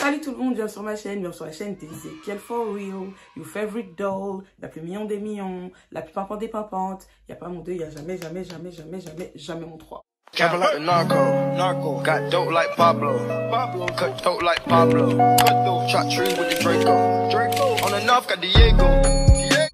Salut tout le monde, bienvenue sur ma chaîne, bienvenue sur la chaîne Ezekiel For Real, your favorite doll, la plus mignonne des mignons, la plus pimpante des pimpantes. Il n'y a pas mon 2, il n'y a jamais mon 3. Trapping like the narco, got dope like Pablo, cut dope like Pablo, shot trees with the Draco, on the north got Diego.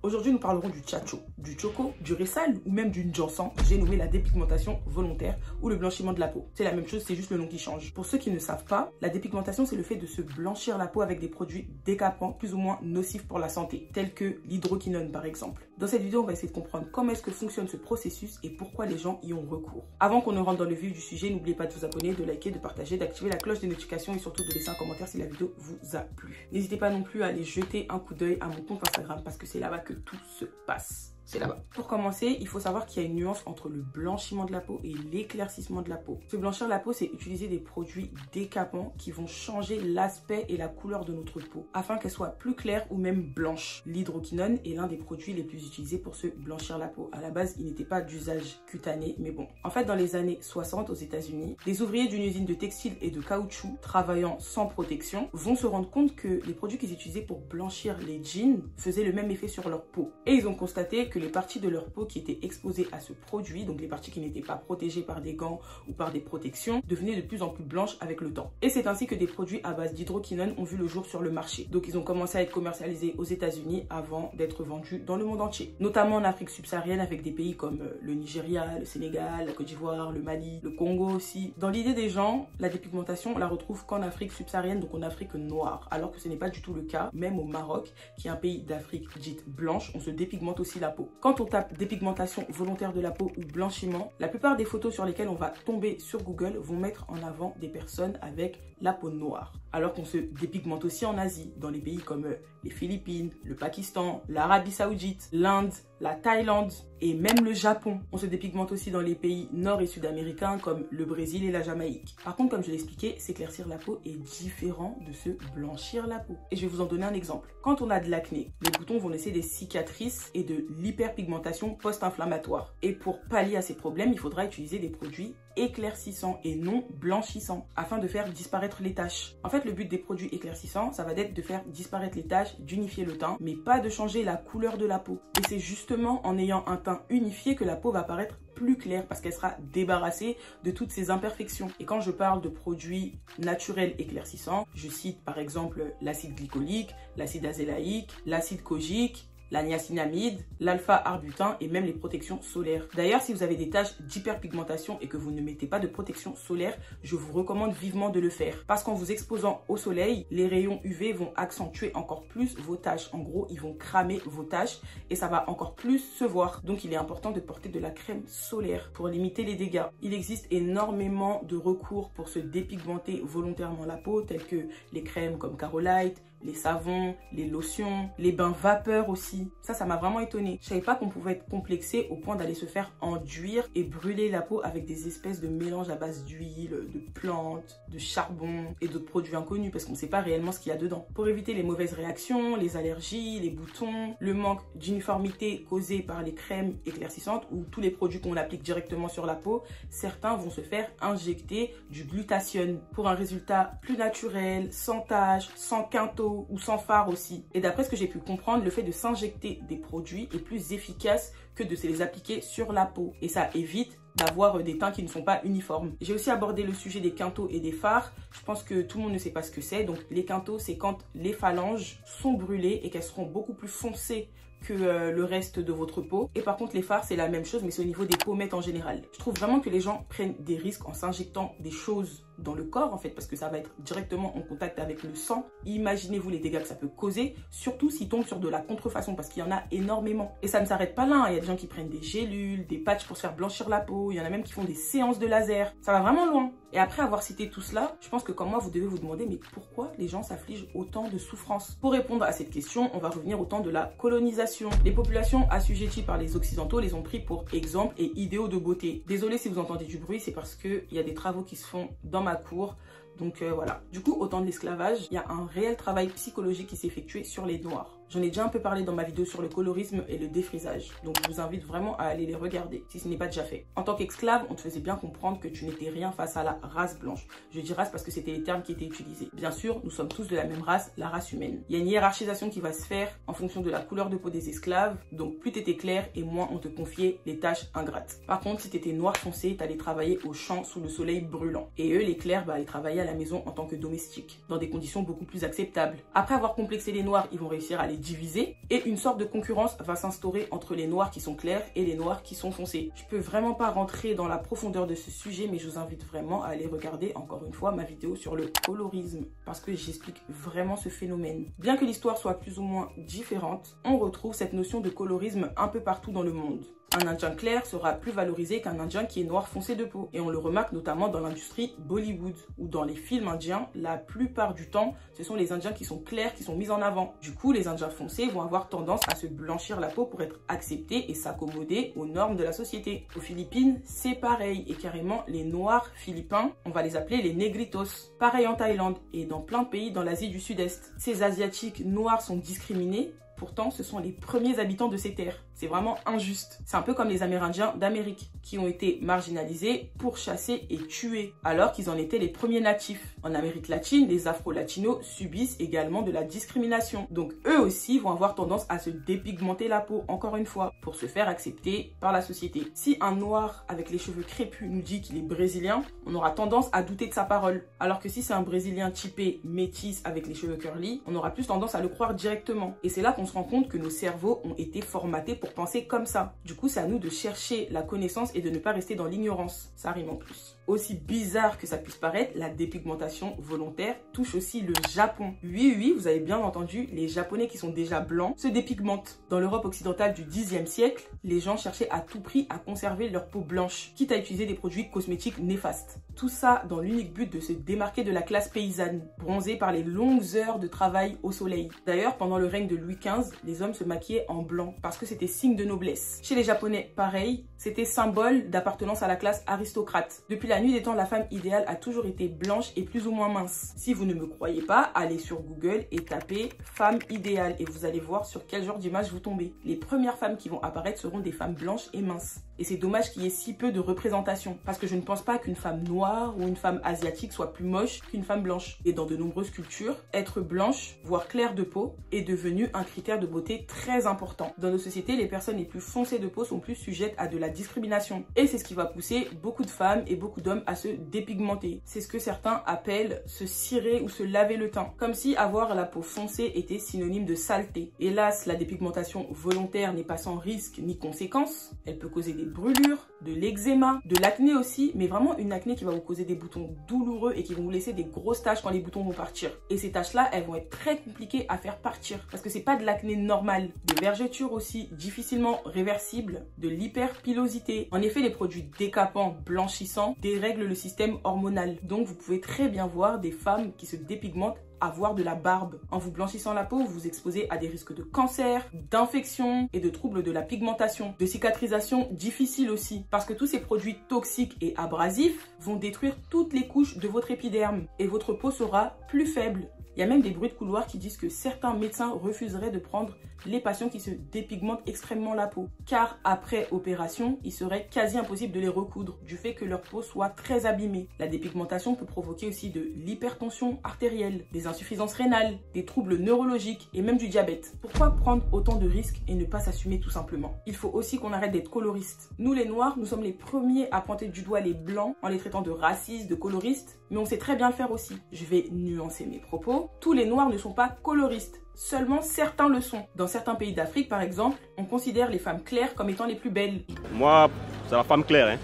Aujourd'hui, nous parlerons du tchatcho, du choco, du ressal ou même du njansan. J'ai nommé la dépigmentation volontaire ou le blanchiment de la peau. C'est la même chose, c'est juste le nom qui change. Pour ceux qui ne savent pas, la dépigmentation, c'est le fait de se blanchir la peau avec des produits décapants, plus ou moins nocifs pour la santé, tels que l'hydroquinone par exemple. Dans cette vidéo, on va essayer de comprendre comment est-ce que fonctionne ce processus et pourquoi les gens y ont recours. Avant qu'on ne rentre dans le vif du sujet, n'oubliez pas de vous abonner, de liker, de partager, d'activer la cloche de notification et surtout de laisser un commentaire si la vidéo vous a plu. N'hésitez pas non plus à aller jeter un coup d'œil à mon compte Instagram parce que c'est là-bas que tout se passe. C'est là-bas. Pour commencer, il faut savoir qu'il y a une nuance entre le blanchiment de la peau et l'éclaircissement de la peau. Se blanchir la peau, c'est utiliser des produits décapants qui vont changer l'aspect et la couleur de notre peau afin qu'elle soit plus claire ou même blanche. L'hydroquinone est l'un des produits les plus utilisés pour se blanchir la peau. À la base, il n'était pas d'usage cutané, mais bon. En fait, dans les années 60 aux États-Unis, des ouvriers d'une usine de textile et de caoutchouc travaillant sans protection vont se rendre compte que les produits qu'ils utilisaient pour blanchir les jeans faisaient le même effet sur leur peau. Et ils ont constaté que les parties de leur peau qui étaient exposées à ce produit, donc les parties qui n'étaient pas protégées par des gants ou par des protections, devenaient de plus en plus blanches avec le temps. Et c'est ainsi que des produits à base d'hydroquinone ont vu le jour sur le marché. Donc ils ont commencé à être commercialisés aux États-Unis avant d'être vendus dans le monde entier. Notamment en Afrique subsaharienne avec des pays comme le Nigeria, le Sénégal, la Côte d'Ivoire, le Mali, le Congo aussi. Dans l'idée des gens, la dépigmentation, on la retrouve qu'en Afrique subsaharienne, donc en Afrique noire, alors que ce n'est pas du tout le cas. Même au Maroc, qui est un pays d'Afrique dite blanche, on se dépigmente aussi la peau. Quand on tape dépigmentation volontaire de la peau ou blanchiment, la plupart des photos sur lesquelles on va tomber sur Google vont mettre en avant des personnes avec la peau noire. Alors qu'on se dépigmente aussi en Asie, dans les pays comme les Philippines, le Pakistan, l'Arabie Saoudite, l'Inde, la Thaïlande et même le Japon. On se dépigmente aussi dans les pays nord- et sud-américains comme le Brésil et la Jamaïque. Par contre, comme je l'ai expliqué, s'éclaircir la peau est différent de se blanchir la peau. Et je vais vous en donner un exemple. Quand on a de l'acné, les boutons vont laisser des cicatrices et de l'hyperpigmentation post-inflammatoire. Et pour pallier à ces problèmes, il faudra utiliser des produits éclaircissants et non blanchissants afin de faire disparaître les taches. En fait, le but des produits éclaircissants, ça va être de faire disparaître les taches, d'unifier le teint, mais pas de changer la couleur de la peau. Et c'est justement en ayant un teint unifié que la peau va paraître plus claire parce qu'elle sera débarrassée de toutes ces imperfections. Et quand je parle de produits naturels éclaircissants, je cite par exemple l'acide glycolique, l'acide azélaïque, l'acide kojique, la niacinamide, l'alpha-arbutin et même les protections solaires. D'ailleurs, si vous avez des taches d'hyperpigmentation et que vous ne mettez pas de protection solaire, je vous recommande vivement de le faire. Parce qu'en vous exposant au soleil, les rayons UV vont accentuer encore plus vos taches. En gros, ils vont cramer vos taches et ça va encore plus se voir. Donc, il est important de porter de la crème solaire pour limiter les dégâts. Il existe énormément de recours pour se dépigmenter volontairement la peau, tels que les crèmes comme Carolite, les savons, les lotions, les bains vapeur aussi. Ça m'a vraiment étonnée. Je savais pas qu'on pouvait être complexé au point d'aller se faire enduire et brûler la peau avec des espèces de mélanges à base d'huile, de plantes, de charbon et d'autres produits inconnus parce qu'on sait pas réellement ce qu'il y a dedans. Pour éviter les mauvaises réactions, les allergies, les boutons, le manque d'uniformité causé par les crèmes éclaircissantes ou tous les produits qu'on applique directement sur la peau, certains vont se faire injecter du glutathione pour un résultat plus naturel, sans taches, sans quintaux ou sans fard aussi. Et d'après ce que j'ai pu comprendre, le fait de s'injecter des produits est plus efficace que de se les appliquer sur la peau. Et ça évite d'avoir des teints qui ne sont pas uniformes. J'ai aussi abordé le sujet des quintaux et des fards. Je pense que tout le monde ne sait pas ce que c'est. Donc les quintaux, c'est quand les phalanges sont brûlées et qu'elles seront beaucoup plus foncées que le reste de votre peau. Et par contre, les fards, c'est la même chose, mais c'est au niveau des pommettes en général. Je trouve vraiment que les gens prennent des risques en s'injectant des choses dans le corps, en fait, parce que ça va être directement en contact avec le sang. Imaginez-vous les dégâts que ça peut causer, surtout s'ils tombent sur de la contrefaçon, parce qu'il y en a énormément. Et ça ne s'arrête pas là, hein. Il y a des gens qui prennent des gélules, des patchs pour se faire blanchir la peau, il y en a même qui font des séances de laser. Ça va vraiment loin. Et après avoir cité tout cela, je pense que comme moi, vous devez vous demander, mais pourquoi les gens s'affligent autant de souffrance? Pour répondre à cette question, on va revenir au temps de la colonisation. Les populations assujetties par les Occidentaux les ont pris pour exemple et idéaux de beauté. Désolé si vous entendez du bruit, c'est parce qu'il y a des travaux qui se font dans ma cour. Donc voilà. Du coup, au temps de l'esclavage, il y a un réel travail psychologique qui s'effectuait sur les Noirs. J'en ai déjà un peu parlé dans ma vidéo sur le colorisme et le défrisage. Donc je vous invite vraiment à aller les regarder si ce n'est pas déjà fait. En tant qu'esclave, on te faisait bien comprendre que tu n'étais rien face à la race blanche. Je dis race parce que c'était les termes qui étaient utilisés. Bien sûr, nous sommes tous de la même race, la race humaine. Il y a une hiérarchisation qui va se faire en fonction de la couleur de peau des esclaves. Donc plus tu étais clair et moins on te confiait les tâches ingrates. Par contre, si tu étais noir foncé, tu allais travailler au champ sous le soleil brûlant. Et eux, les clairs, ils travaillaient à la maison en tant que domestiques, dans des conditions beaucoup plus acceptables. Après avoir complexé les noirs, ils vont réussir à les diviser et une sorte de concurrence va s'instaurer entre les noirs qui sont clairs et les noirs qui sont foncés. Je peux vraiment pas rentrer dans la profondeur de ce sujet, mais je vous invite vraiment à aller regarder encore une fois ma vidéo sur le colorisme parce que j'explique vraiment ce phénomène. Bien que l'histoire soit plus ou moins différente, on retrouve cette notion de colorisme un peu partout dans le monde. Un Indien clair sera plus valorisé qu'un Indien qui est noir foncé de peau. Et on le remarque notamment dans l'industrie Bollywood, où dans les films indiens, la plupart du temps, ce sont les Indiens qui sont clairs qui sont mis en avant. Du coup, les Indiens foncés vont avoir tendance à se blanchir la peau pour être acceptés et s'accommoder aux normes de la société. Aux Philippines, c'est pareil. Et carrément, les noirs philippins, on va les appeler les négritos. Pareil en Thaïlande et dans plein de pays dans l'Asie du Sud-Est. Ces Asiatiques noirs sont discriminés. Pourtant, ce sont les premiers habitants de ces terres. C'est vraiment injuste. C'est un peu comme les Amérindiens d'Amérique, qui ont été marginalisés, pourchassés et tués, alors qu'ils en étaient les premiers natifs. En Amérique latine, les Afro-Latinos subissent également de la discrimination. Donc eux aussi vont avoir tendance à se dépigmenter la peau, encore une fois, pour se faire accepter par la société. Si un noir avec les cheveux crépus nous dit qu'il est brésilien, on aura tendance à douter de sa parole. Alors que si c'est un brésilien typé métis avec les cheveux curly, on aura plus tendance à le croire directement. Et c'est là qu'on se rend compte que nos cerveaux ont été formatés pour penser comme ça. Du coup, c'est à nous de chercher la connaissance et de ne pas rester dans l'ignorance. Ça rime en plus. Aussi bizarre que ça puisse paraître, la dépigmentation volontaire touche aussi le Japon. Oui, vous avez bien entendu, les Japonais qui sont déjà blancs se dépigmentent. Dans l'Europe occidentale du Xe siècle, les gens cherchaient à tout prix à conserver leur peau blanche, quitte à utiliser des produits cosmétiques néfastes. Tout ça dans l'unique but de se démarquer de la classe paysanne, bronzée par les longues heures de travail au soleil. D'ailleurs, pendant le règne de Louis XV, les hommes se maquillaient en blanc parce que c'était signe de noblesse. Chez les Japonais, pareil, c'était symbole d'appartenance à la classe aristocrate. Depuis la nuit des temps, la femme idéale a toujours été blanche et plus ou moins mince. Si vous ne me croyez pas, allez sur Google et tapez femme idéale et vous allez voir sur quel genre d'image vous tombez. Les premières femmes qui vont apparaître seront des femmes blanches et minces. Et c'est dommage qu'il y ait si peu de représentation parce que je ne pense pas qu'une femme noire ou une femme asiatique soit plus moche qu'une femme blanche. Et dans de nombreuses cultures, être blanche, voire claire de peau, est devenu un critère de beauté très important. Dans nos sociétés, les personnes les plus foncées de peau sont plus sujettes à de la discrimination. Et c'est ce qui va pousser beaucoup de femmes et beaucoup d'hommes à se dépigmenter. C'est ce que certains appellent se cirer ou se laver le teint. Comme si avoir la peau foncée était synonyme de saleté. Hélas, la dépigmentation volontaire n'est pas sans risque ni conséquence. Elle peut causer des brûlures, de l'eczéma, de l'acné aussi, mais vraiment une acné qui va vous causer des boutons douloureux et qui vont vous laisser des grosses taches quand les boutons vont partir. Et ces taches-là, elles vont être très compliquées à faire partir parce que c'est pas de l'acné normal. Des vergetures aussi difficilement réversibles, de l'hyperpilosité. En effet, les produits décapants, blanchissants dérèglent le système hormonal. Donc vous pouvez très bien voir des femmes qui se dépigmentent avoir de la barbe. En vous blanchissant la peau, vous vous exposez à des risques de cancer, d'infection et de troubles de la pigmentation, de cicatrisation difficile aussi, parce que tous ces produits toxiques et abrasifs vont détruire toutes les couches de votre épiderme et votre peau sera plus faible. Il y a même des bruits de couloir qui disent que certains médecins refuseraient de prendre les patients qui se dépigmentent extrêmement la peau. Car après opération, il serait quasi impossible de les recoudre du fait que leur peau soit très abîmée. La dépigmentation peut provoquer aussi de l'hypertension artérielle, des insuffisances rénales, des troubles neurologiques et même du diabète. Pourquoi prendre autant de risques et ne pas s'assumer tout simplement? Il faut aussi qu'on arrête d'être coloriste. Nous les noirs, nous sommes les premiers à pointer du doigt les blancs en les traitant de racistes, de coloristes, mais on sait très bien le faire aussi. Je vais nuancer mes propos. Tous les noirs ne sont pas coloristes. Seulement certains le sont. Dans certains pays d'Afrique, par exemple, on considère les femmes claires comme étant les plus belles. Moi, c'est la femme claire, hein.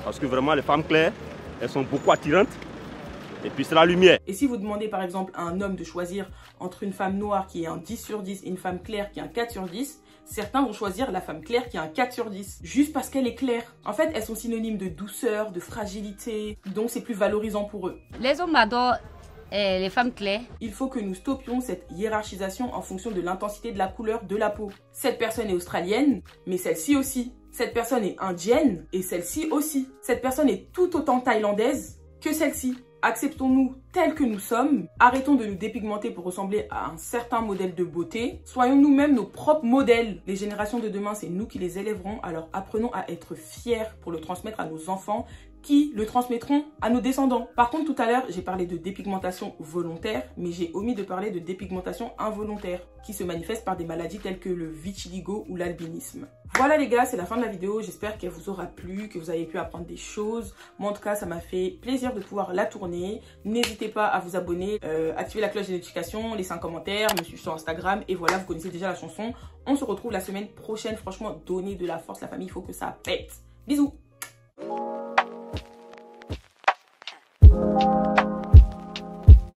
Parce que vraiment, les femmes claires, elles sont beaucoup attirantes. Et puis, c'est la lumière. Et si vous demandez, par exemple, à un homme de choisir entre une femme noire qui est un 10 sur 10 et une femme claire qui est un 4 sur 10, certains vont choisir la femme claire qui a un 4 sur 10, juste parce qu'elle est claire. En fait, elles sont synonymes de douceur, de fragilité, donc c'est plus valorisant pour eux. Les hommes adorent les femmes claires. Il faut que nous stoppions cette hiérarchisation en fonction de l'intensité de la couleur de la peau. Cette personne est australienne, mais celle-ci aussi. Cette personne est indienne et celle-ci aussi. Cette personne est tout autant thaïlandaise que celle-ci. Acceptons-nous tels que nous sommes. Arrêtons de nous dépigmenter pour ressembler à un certain modèle de beauté. Soyons nous-mêmes nos propres modèles. Les générations de demain, c'est nous qui les élèverons. Alors apprenons à être fiers pour le transmettre à nos enfants qui le transmettront à nos descendants. Par contre, tout à l'heure, j'ai parlé de dépigmentation volontaire, mais j'ai omis de parler de dépigmentation involontaire, qui se manifeste par des maladies telles que le vitiligo ou l'albinisme. Voilà les gars, c'est la fin de la vidéo. J'espère qu'elle vous aura plu, que vous avez pu apprendre des choses. Moi, en tout cas, ça m'a fait plaisir de pouvoir la tourner. N'hésitez pas à vous abonner, activer la cloche des notifications, laisser un commentaire, me suivre sur Instagram. Et voilà, vous connaissez déjà la chanson. On se retrouve la semaine prochaine. Franchement, donnez de la force, la famille, il faut que ça pète. Bisous!